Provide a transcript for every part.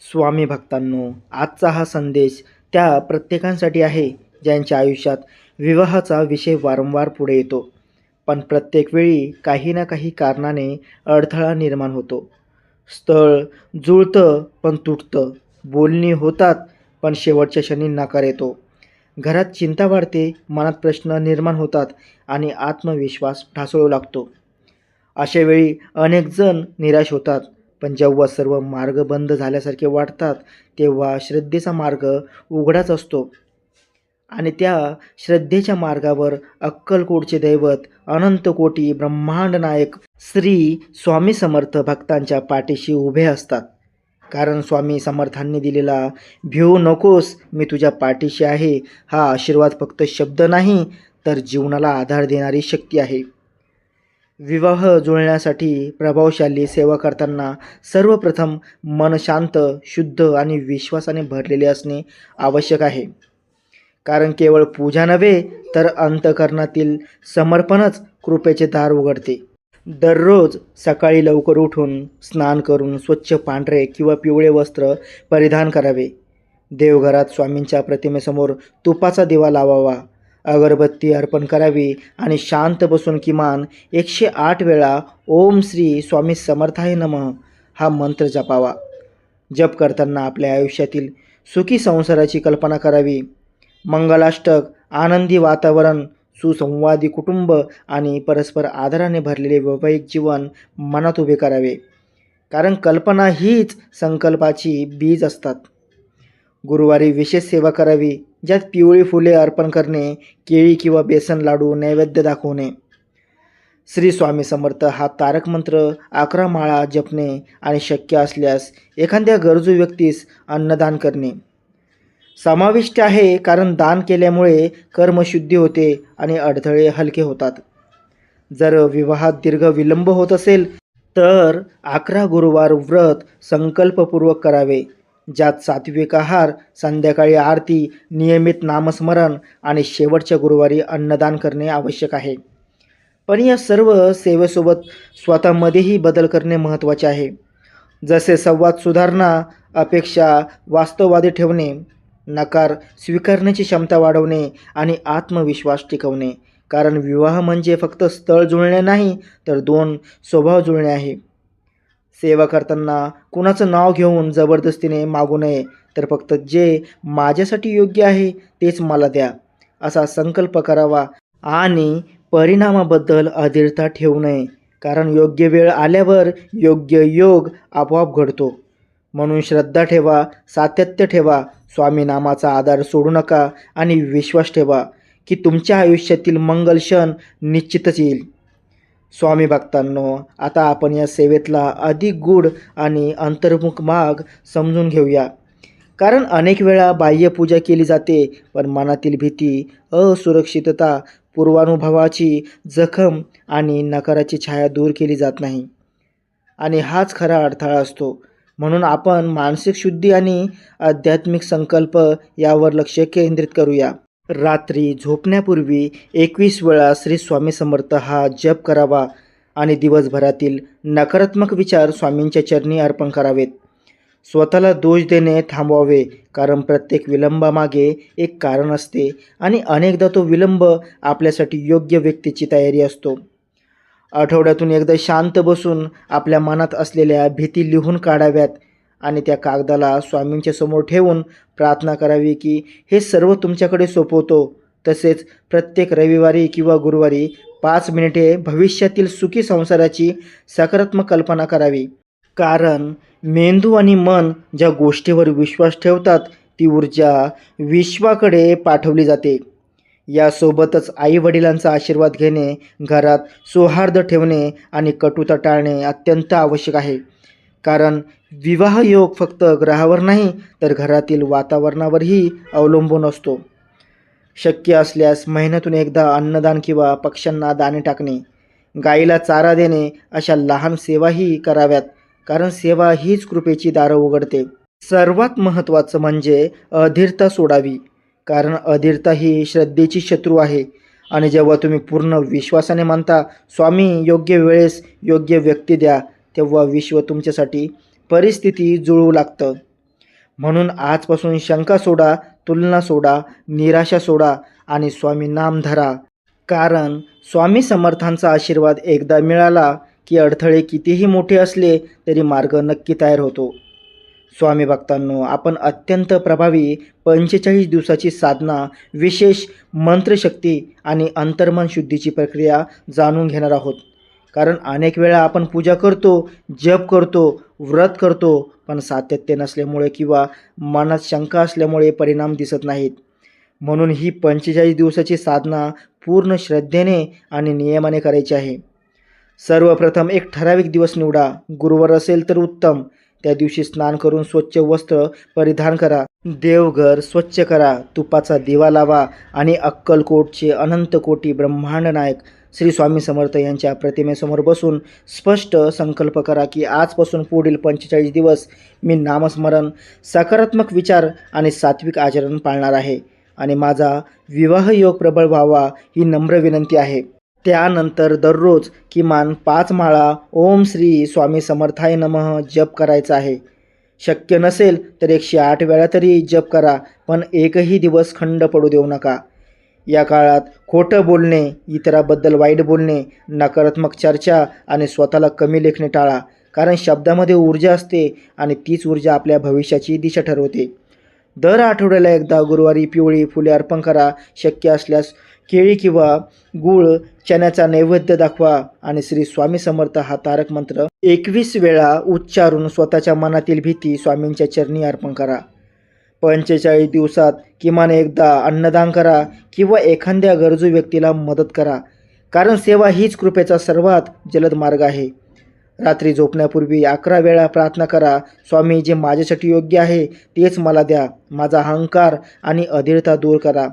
स्वामी भक्तांनो, आजचा हा संदेश त्या प्रत्येकांसाठी आहे ज्यांच्या आयुष्यात विवाहाचा विषय वारंवार पुढे येतो, पण प्रत्येक वेळी काही ना काही कारणाने अडथळा निर्माण होतो. स्थळ जुळतं पण तुटतं, बोलणी होतात पण शेवटच्या क्षणी नकार येतो. घरात चिंता वाढते, मनात प्रश्न निर्माण होतात आणि आत्मविश्वास ढासळू लागतो. अशा वेळी अनेक जण निराश होतात, पण जेव्हा सर्व मार्ग बंद झाल्यासारखे वाटतात, तेव्हा श्रद्धेचा मार्ग उघडाच असतो. आणि त्या श्रद्धेच्या मार्गावर अक्कलकोटचे दैवत अनंत कोटी ब्रह्मांड नायक श्री स्वामी समर्थ भक्तांच्या पाठीशी उभे असतात. कारण स्वामी समर्थांनी दिलेला "भिवू नकोस, मी तुझ्या पाठीशी आहे" हा आशीर्वाद फक्त शब्द नाही, तर जीवनाला आधार देणारी शक्ती आहे. विवाह जुळण्यासाठी प्रभावशाली सेवा करताना सर्वप्रथम मन शांत, शुद्ध आणि विश्वासाने भरलेले असणे आवश्यक आहे. कारण केवळ पूजा नव्हे, तर अंतःकरणातील समर्पणच कृपेचे दार उघडते. दररोज सकाळी लवकर उठून स्नान करून स्वच्छ पांढरे किंवा पिवळे वस्त्र परिधान करावे. देवघरात स्वामींच्या प्रतिमेसमोर तुपाचा दिवा लावावा, अगरबत्ती अर्पण करावी आणि शांत बसून किमान 108 वेळा ओम श्री स्वामी समर्थाय नमः हा मंत्र जपावा. जप करताना आपल्या आयुष्यातील सुखी संसाराची कल्पना करावी. मंगलाष्टक, आनंदी वातावरण, सुसंवादी कुटुंब आणि परस्पर आदराने भरलेले वैवाहिक जीवन मनात उभे करावे. कारण कल्पना हीच संकल्पाची बीज असतात. गुरुवारी विशेष सेवा करावी, ज्यात पिवळी फुले अर्पण करणे, केळी किंवा बेसन लाडू नैवेद्य दाखवणे. श्री स्वामी समर्थ हा तारक मंत्र 11 माळा जपणे आणि शक्य असल्यास एखाद्या गरजू व्यक्तीस अन्नदान करणे समाविष्ट आहे. कारण दान केल्यामुळे कर्मशुद्धी होते आणि अडथळे हलके होतात. जर विवाहात दीर्घ विलंब होत असेल तर 11 गुरुवार व्रत संकल्पपूर्वक करावे, ज्यात सात्विक आहार, संध्याकाळी आरती, नियमित नामस्मरण आणि शेवटच्या गुरुवारी अन्नदान करणे आवश्यक आहे. पण या सर्व सेवेसोबत स्वतःमध्येही बदल करणे महत्त्वाचे आहे. जसे संवाद सुधारणा, अपेक्षा वास्तववादी ठेवणे, नकार स्वीकारण्याची क्षमता वाढवणे आणि आत्मविश्वास टिकवणे. कारण विवाह म्हणजे फक्त स्थळ जुळणे नाही, तर 2 स्वभाव जुळणे आहे. सेवा करताना कुणाचं नाव घेऊन जबरदस्तीने मागू नये, तर फक्त जे माझ्यासाठी योग्य आहे तेच मला द्या असा संकल्प करावा. आणि परिणामाबद्दल अधीरता ठेवू नये, कारण योग्य वेळ आल्यावर योग्य योग आपोआप घडतो. म्हणून श्रद्धा ठेवा, सातत्य ठेवा, स्वामी नामाचा आधार सोडू नका आणि विश्वास ठेवा की तुमच्या आयुष्यातील मंगल क्षण निश्चितच येईल. स्वामी भक्तांनो, आता आपण या सेवेतला अधिक गूढ आणि अंतर्मुख मार्ग समजून घेऊया. कारण अनेक वेळा बाह्यपूजा केली जाते, पण मनातील भीती, असुरक्षितता, पूर्वानुभवाची जखम आणि नकाराची छाया दूर केली जात नाही. आणि हाच खरा अडथळा असतो. म्हणून आपण मानसिक शुद्धी आणि आध्यात्मिक संकल्प यावर लक्ष केंद्रित करूया. रात्री झोपण्यापूर्वी 21 वेळा श्री स्वामी समर्थ हा जप करावा आणि दिवसभरातील नकारात्मक विचार स्वामींच्या चरणी अर्पण करावेत. स्वतःला दोष देणे थांबवावे, कारण प्रत्येक विलंबामागे एक कारण असते आणि अनेकदा तो विलंब आपल्यासाठी योग्य व्यक्तीची तयारी असतो. आठवड्यातून एकदा शांत बसून आपल्या मनात असलेल्या भीती लिहून काढाव्यात आणि त्या कागदाला स्वामींच्या समोर ठेवून प्रार्थना करावी की हे सर्व तुमच्याकडे सोपवतो. तसेच प्रत्येक रविवारी किंवा गुरुवारी 5 मिनिटे भविष्यातील सुखी संसाराची सकारात्मक कल्पना करावी. कारण मेंदू आणि मन ज्या गोष्टीवर विश्वास ठेवतात ती ऊर्जा विश्वाकडे पाठवली जाते. यासोबतच आईवडिलांचा आशीर्वाद घेणे, घरात सौहार्द ठेवणे आणि कटुता टाळणे अत्यंत आवश्यक आहे. कारण विवाह योग फक्त ग्रहावर नाही, तर घरातील वातावरणावरही अवलंबून असतो. शक्य असल्यास महिन्यातून एकदा अन्नदान किंवा पक्ष्यांना दाणे टाकणे, गाईला चारा देणे अशा लहान सेवाही कराव्यात. कारण सेवा हीच कृपेची दारं उघडते. सर्वात महत्त्वाचं म्हणजे अधीरता सोडावी. कारण अधीरता ही श्रद्धेची शत्रू आहे. आणि जेव्हा तुम्ही पूर्ण विश्वासाने म्हणता स्वामी योग्य वेळेस योग्य व्यक्ती द्या, तेव्हा विश्व तुमच्यासाठी परिस्थिती जुळवू लागतं. म्हणून आजपासून शंका सोडा, तुलना सोडा, निराशा सोडा आणि स्वामी नाम धरा. कारण स्वामी समर्थांचा आशीर्वाद एकदा मिळाला की अडथळे कितीही मोठे असले तरी मार्ग नक्की तयार होतो. स्वामी भक्तांनो, आपण अत्यंत प्रभावी 45 दिवसाची साधना, विशेष मंत्रशक्ती आणि अंतर्मन शुद्धीची प्रक्रिया जाणून घेणार आहोत. कारण अनेक वेळा आपण पूजा करतो, जप करतो, व्रत करतो, पण सातत्य नसल्यामुळे किंवा मनात शंका असल्यामुळे परिणाम दिसत नाहीत. म्हणून ही 45 दिवसाची साधना पूर्ण श्रद्धेने आणि नियमाने करायची आहे. सर्वप्रथम एक ठराविक दिवस निवडा. गुरुवार असेल तर उत्तम. त्या दिवशी स्नान करून स्वच्छ वस्त्र परिधान करा, देवघर स्वच्छ करा, तुपाचा दिवा लावा आणि अक्कलकोटचे अनंत कोटी ब्रह्मांड नायक श्री स्वामी समर्थ यांच्या प्रतिमेसमोर बसून स्पष्ट संकल्प करा की आजपासून पुढील 45 दिवस मी नामस्मरण, सकारात्मक विचार आणि सात्विक आचरण पाळणार आहे आणि माझा विवाह योग प्रबळ व्हावा ही नम्र विनंती आहे. त्यानंतर दररोज किमान 5 माळा ओम श्री स्वामी समर्थाय नमः जप करायचा आहे. शक्य नसेल तर 108 वेळा तरी जप करा, पण एकही दिवस खंड पडू देऊ नका. या काळात खोटं बोलणे, इतराबद्दल वाईट बोलणे, नकारात्मक चर्चा आणि स्वतःला कमी लेखणे टाळा. कारण शब्दामध्ये ऊर्जा असते आणि तीच ऊर्जा आपल्या भविष्याची दिशा ठरवते. दर आठवड्याला एकदा गुरुवारी पिवळी फुले अर्पण करा. शक्य असल्यास केळी किंवा गूळ चण्याचा नैवेद्य दाखवा आणि श्री स्वामी समर्थ हा तारक मंत्र 21 वेळा उच्चारून स्वतःच्या मनातील भीती स्वामींच्या चरणी अर्पण करा. 45 दिवसात किमान एकदा अन्नदान करा किंवा एखाद्या गरजू व्यक्तीला मदत करा. कारण सेवा हीच कृपेचा सर्वात जलद मार्ग आहे. रात्री झोपण्यापूर्वी 11 वेळा प्रार्थना करा. स्वामी, जे माझ्यासाठी योग्य आहे तेच मला द्या. माझा अहंकार आणि अधीरता दूर करा.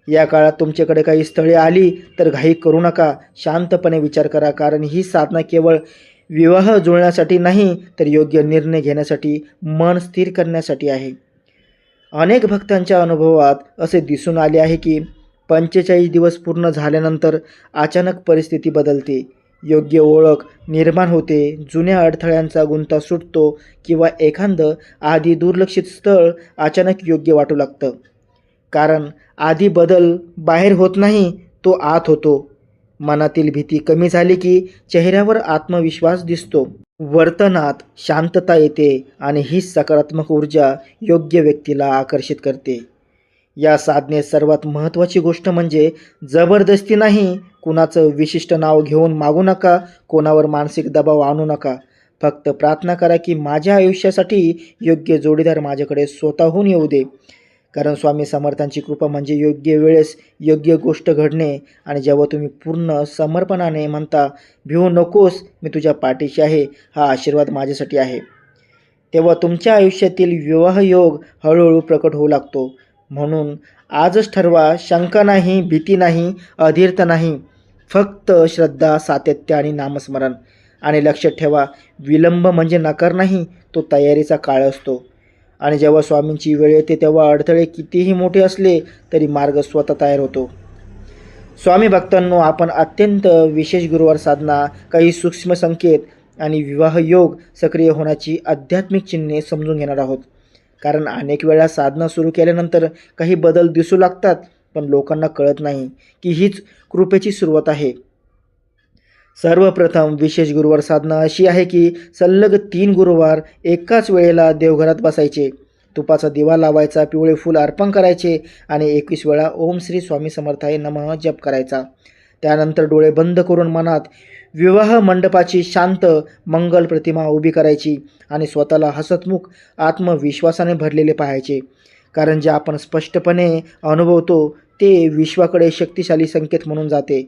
या काळात तुमच्याकडे काही स्थळे आली तर घाई करू नका. शांतपणे विचार करा. कारण ही साधना केवळ विवाह जुळण्यासाठी नाही तर योग्य निर्णय घेण्यासाठी, मन स्थिर करण्यासाठी आहे. अनेक भक्तांच्या अनुभवात असे दिसून आले आहे की 45 दिवस पूर्ण झाल्यानंतर अचानक परिस्थिती बदलते. योग्य ओळख निर्माण होते, जुन्या अडथळ्यांचा गुंता सुटतो किंवा एखादं आधी दुर्लक्षित स्थळ अचानक योग्य वाटू लागतं. कारण आधी बदल बाहेर होत नाही, तो आत होतो. मनातील भीती कमी झाली की चेहऱ्यावर आत्मविश्वास दिसतो, वर्तनात शांतता येते आणि ही सकारात्मक ऊर्जा योग्य व्यक्तीला आकर्षित करते. या साधनेत सर्वात महत्त्वाची गोष्ट म्हणजे जबरदस्ती नाही. कुणाचं विशिष्ट नाव घेऊन मागू नका, कोणावर मानसिक दबाव आणू नका. फक्त प्रार्थना करा की माझ्या आयुष्यासाठी योग्य जोडीदार माझ्याकडे स्वतःहून येऊ दे. कारण स्वामी समर्थांची कृपा म्हणजे योग्य वेळेस योग्य गोष्ट घडणे. आणि जेव्हा तुम्ही पूर्ण समर्पणाने म्हणता, भिवू नकोस, मी तुझ्या पाठीशी आहे, हा आशीर्वाद माझ्यासाठी आहे, तेव्हा तुमच्या आयुष्यातील विवाह योग हळूहळू प्रकट होऊ लागतो. म्हणून आजच ठरवा, शंका नाही, भीती नाही, अधीरता नाही, फक्त श्रद्धा, सातत्य आणि नामस्मरण. आणि लक्षात ठेवा, विलंब म्हणजे नकार नाही, तो तयारीचा काळ असतो. आणि जेव्हा स्वामींची वेळ येते तेव्हा अडथळे कितीही मोठे असले तरी मार्ग स्वतः तयार होतो. स्वामी भक्तांनो, आपण अत्यंत विशेष गुरुवार साधना, काही सूक्ष्म संकेत आणि विवाह योग सक्रिय होण्याची आध्यात्मिक चिन्हे समजून घेणार आहोत. कारण अनेक वेळा साधना सुरू केल्यानंतर काही बदल दिसू लागतात, पण लोकांना कळत नाही की हीच कृपेची सुरुवात आहे. सर्वप्रथम विशेष गुरुवार साधना अशी आहे की सलग 3 गुरुवार एकाच वेळेला देवघरात बसायचे, तुपाचा दिवा लावायचा, पिवळे फूल अर्पण करायचे आणि 21 वेळा ओम श्री स्वामी समर्थाय नमः जप करायचा. त्यानंतर डोळे बंद करून मनात विवाह मंडपाची शांत मंगल प्रतिमा उभी करायची आणि स्वतःला हसतमुख आत्मविश्वासाने भरलेले पाहायचे. कारण जे आपण स्पष्टपणे अनुभवतो ते विश्वाकडे शक्तिशाली संकेत म्हणून जाते.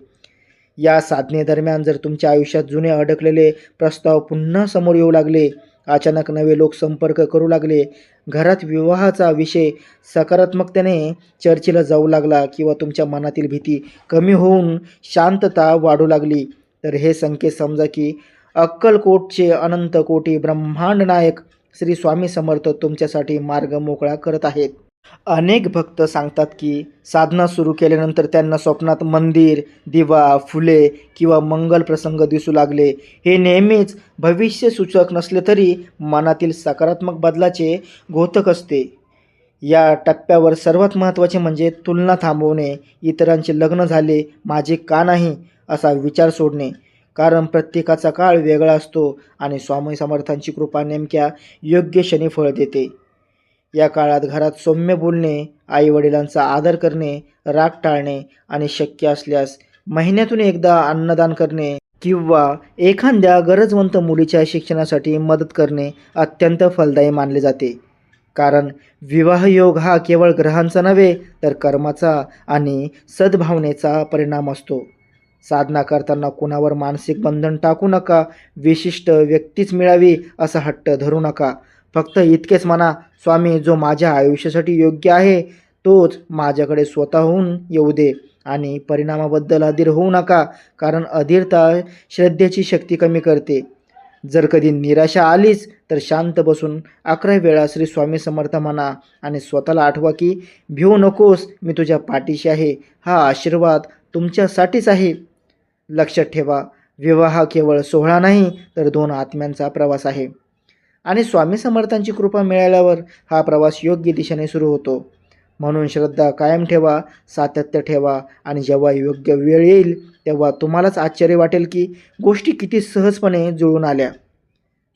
या साधनेदरम्यान जर तुमच्या आयुष्यात जुने अडकलेले प्रस्ताव पुन्हा समोर येऊ लागले, अचानक नवे लोक संपर्क करू लागले, घरात विवाहाचा विषय सकारात्मकतेने चर्चेला जाऊ लागला किंवा तुमच्या मनातील भीती कमी होऊन शांतता वाढू लागली, तर हे संकेत समजा की अक्कलकोटचे अनंत कोटी ब्रह्मांड नायक श्री स्वामी समर्थ तुमच्यासाठी मार्ग मोकळा करत आहेत. अनेक भक्त सांगतात की साधना सुरू केल्यानंतर त्यांना स्वप्नात मंदिर, दिवा, फुले किंवा मंगल प्रसंग दिसू लागले. हे नेहमीच भविष्य सूचक नसले तरी मनातील सकारात्मक बदलाचे घोतक असते. या टप्प्यावर सर्वात महत्त्वाचे म्हणजे तुलना थांबवणे. इतरांचे लग्न झाले, माझे का नाही असा विचार सोडणे. कारण प्रत्येकाचा काळ वेगळा असतो आणि स्वामी समर्थांची कृपा नेमक्या योग्य क्षणी फळ देते. या काळात घरात सौम्य बोलणे, आईवडिलांचा आदर करणे, राग टाळणे आणि शक्य असल्यास महिन्यातून एकदा अन्नदान करणे किंवा एखाद्या गरजवंत मुलीच्या शिक्षणासाठी मदत करणे अत्यंत फलदायी मानले जाते. कारण विवाहयोग हा केवळ ग्रहांचा नव्हे तर कर्माचा आणि सद्भावनेचा परिणाम असतो. साधना करताना कुणावर मानसिक बंधन टाकू नका. विशिष्ट व्यक्तीच मिळावी असा हट्ट धरू नका. फक्त इतकेच म्हणा, स्वामी जो माझ्या आयुष्यासाठी योग्य आहे तोच माझ्याकडे स्वतःहून येऊ दे. आणि परिणामाबद्दल अधीर होऊ नका, कारण अधीरता श्रद्धेची शक्ती कमी करते. जर कधी निराशा आलीच तर शांत बसून 11 वेळा श्री स्वामी समर्थ म्हणा आणि स्वतःला आठवा की भिवू नकोस, मी तुझ्या पाठीशी आहे. हा आशीर्वाद तुमच्यासाठीच आहे. लक्षात ठेवा, विवाह हा केवळ सोहळा नाही तर 2 आत्म्यांचा प्रवास आहे. आणि स्वामी समर्थांची कृपा मिळाल्यावर हा प्रवास योग्य दिशेने सुरू होतो. म्हणून श्रद्धा कायम ठेवा, सातत्य ठेवा आणि जेव्हा योग्य वेळ येईल तेव्हा तुम्हालाच आश्चर्य वाटेल की गोष्टी किती सहजपणे जुळून आल्या.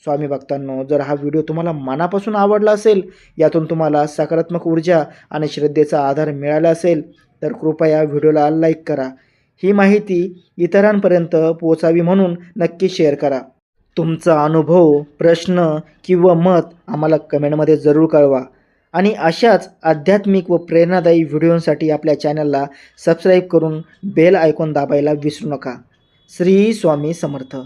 स्वामी भक्तांनो, जर हा व्हिडिओ तुम्हाला मनापासून आवडला असेल, यातून तुम्हाला सकारात्मक ऊर्जा आणि श्रद्धेचा आधार मिळाला असेल तर कृपया व्हिडिओला लाईक करा. ही माहिती इतरांपर्यंत पोहोचावी म्हणून नक्की शेअर करा. तुमचा अनुभव, प्रश्न किंवा मत आम्हाला कमेंटमध्ये जरूर कळवा. आणि अशाच आध्यात्मिक व प्रेरणादायी व्हिडिओंसाठी आपल्या चॅनलला सबस्क्राईब करून बेल आयकॉन दाबायला विसरू नका. श्री स्वामी समर्थ.